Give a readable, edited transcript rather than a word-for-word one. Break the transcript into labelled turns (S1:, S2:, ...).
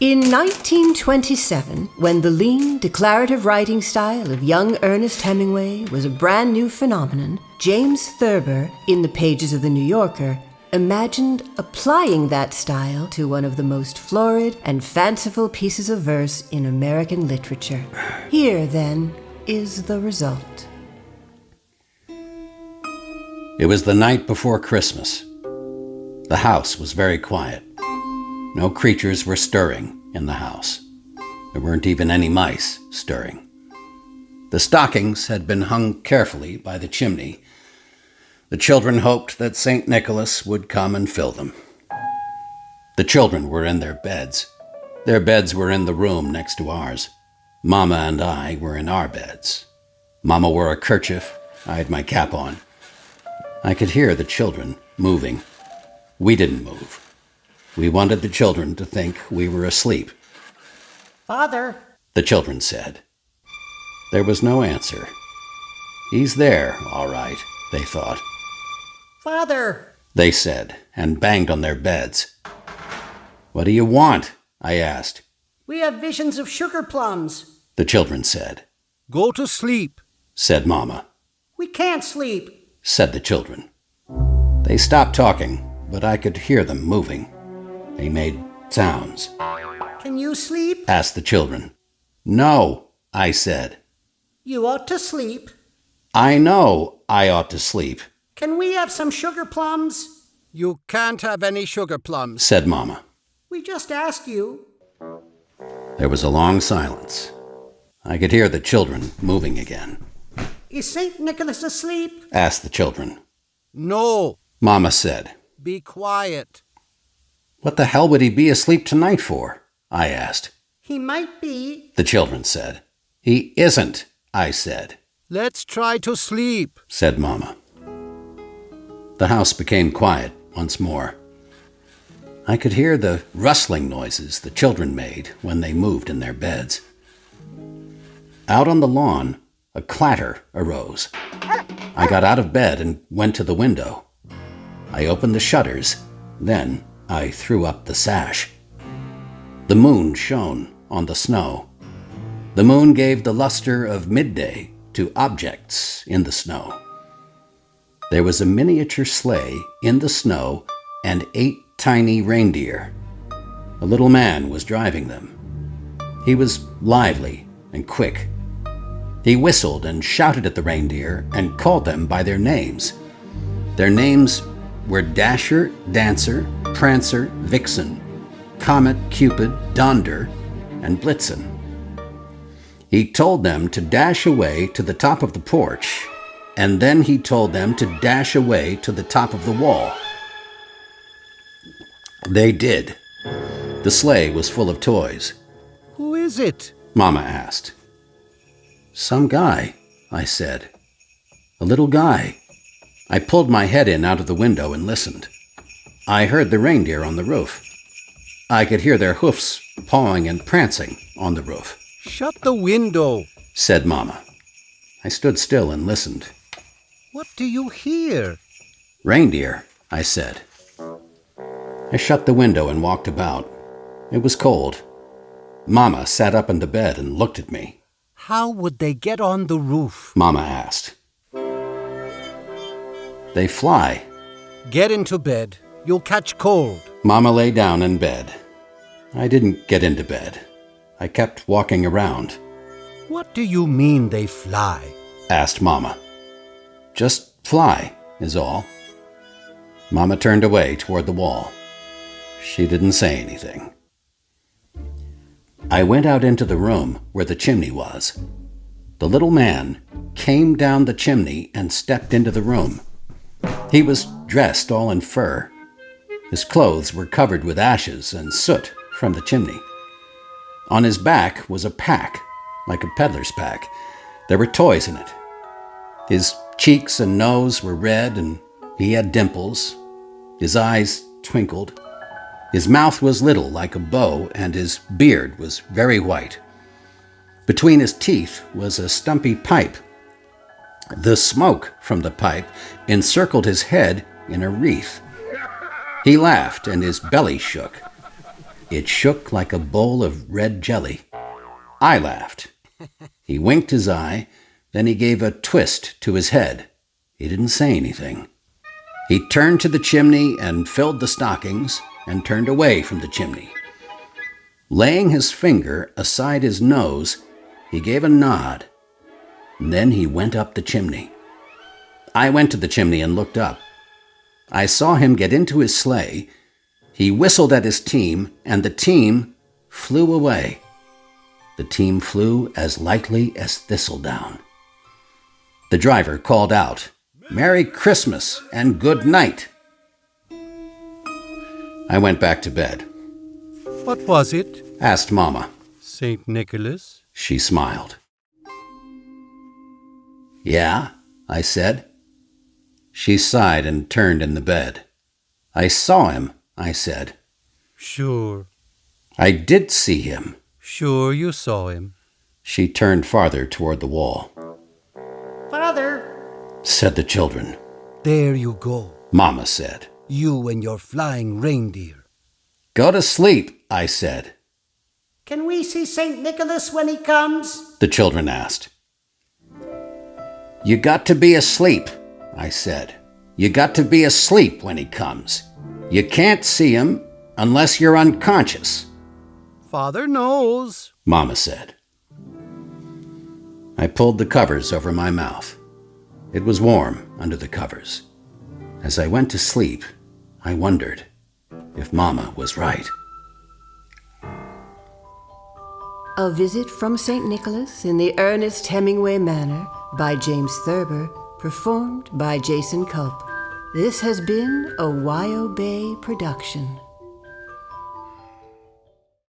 S1: In 1927, when the lean, declarative writing style of young Ernest Hemingway was a brand new phenomenon, James Thurber, in the pages of The New Yorker, imagined applying that style to one of the most florid and fanciful pieces of verse in American literature. Here, then, is the result.
S2: It was the night before Christmas. The house was very quiet. No creatures were stirring in the house. There weren't even any mice stirring. The stockings had been hung carefully by the chimney. The children hoped that St. Nicholas would come and fill them. The children were in their beds. Their beds were in the room next to ours. Mama and I were in our beds. Mama wore a kerchief. I had my cap on. I could hear the children moving. We didn't move. We wanted the children to think we were asleep.
S3: "Father,"
S2: the children said. There was no answer. He's there, all right, they thought.
S3: "Father,"
S2: they said, and banged on their beds. What do you want? I asked.
S3: "we have visions of sugar plums,"
S2: the children said.
S4: "Go to sleep,"
S2: said Mama.
S3: "we can't sleep,"
S2: said the children. They stopped talking, but I could hear them moving. They made sounds.
S3: "Can you sleep?"
S2: asked the children. No, I said.
S3: "You ought to sleep."
S2: I know I ought to sleep,
S3: "Can we have some sugar plums?"
S4: "You can't have any sugar plums,"
S2: said Mama.
S3: "We just asked you."
S2: There was a long silence. I could hear the children moving again.
S3: "Is St. Nicholas asleep?"
S2: asked the children.
S4: "No,
S2: Mama said.
S4: be quiet."
S2: What the hell would he be asleep tonight for? I asked.
S3: "He might be,"
S2: the children said. He isn't, I said.
S4: "Let's try to sleep,"
S2: said Mama. The house became quiet once more. I could hear the rustling noises the children made when they moved in their beds. Out on the lawn, a clatter arose. I got out of bed and went to the window. I opened the shutters, then I threw up the sash. The moon shone on the snow. The moon gave the luster of midday to objects in the snow. There was a miniature sleigh in the snow and 8 tiny reindeer. A little man was driving them. He was lively and quick. He whistled and shouted at the reindeer and called them by their names. Their names were Dasher, Dancer, Prancer, Vixen, Comet, Cupid, Donder, and Blitzen. He told them to dash away to the top of the porch, and then he told them to dash away to the top of the wall. They did. The sleigh was full of toys.
S4: "Who is it?"
S2: Mama asked. Some guy, I said. A little guy. I pulled my head in out of the window and listened. I heard the reindeer on the roof. I could hear their hoofs pawing and prancing on the roof.
S4: "Shut the window,"
S2: said Mama. I stood still and listened.
S4: "What do you hear?"
S2: Reindeer, I said. I shut the window and walked about. It was cold. Mama sat up in the bed and looked at me.
S4: "How would they get on the roof?"
S2: Mama asked. They fly.
S4: "Get into bed. You'll catch cold."
S2: Mama lay down in bed. I didn't get into bed. I kept walking around.
S4: "What do you mean they fly?"
S2: asked Mama. Just fly, is all. Mama turned away toward the wall. She didn't say anything. I went out into the room where the chimney was. The little man came down the chimney and stepped into the room. He was dressed all in fur. His clothes were covered with ashes and soot from the chimney. On his back was a pack, like a peddler's pack. There were toys in it. His cheeks and nose were red, and he had dimples. His eyes twinkled. His mouth was little, like a bow, and his beard was very white. Between his teeth was a stumpy pipe. The smoke from the pipe encircled his head in a wreath. He laughed, and his belly shook. It shook like a bowl of red jelly. I laughed. He winked his eye, then he gave a twist to his head. He didn't say anything. He turned to the chimney and filled the stockings and turned away from the chimney. Laying his finger aside his nose, he gave a nod. Then he went up the chimney. I went to the chimney and looked up. I saw him get into his sleigh. He whistled at his team, and the team flew away. The team flew as lightly as thistledown. The driver called out, "Merry Christmas and good night." I went back to bed.
S4: What was it?
S2: Asked Mama.
S4: St. Nicholas?
S2: She smiled. "Yeah," I said. She sighed and turned in the bed. "I saw him," I said.
S4: Sure.
S2: "I did see him."
S4: Sure you saw him.
S2: She turned farther toward the wall.
S3: Father,
S2: Said the children.
S4: There you go.
S2: Mama said.
S4: You and your flying reindeer.
S2: "Go to sleep," I said.
S3: can we see St. Nicholas when he comes?
S2: The children asked. "You got to be asleep," I said. "You got to be asleep when he comes. You can't see him unless you're unconscious,"
S4: Father knows.
S2: Mama said. I pulled the covers over my mouth. It was warm under the covers. As I went to sleep, I wondered if Mama was right.
S1: A Visit from St. Nicholas in the Ernest Hemingway Manor by James Thurber, performed by Jason Culp. This has been a YO Bay production.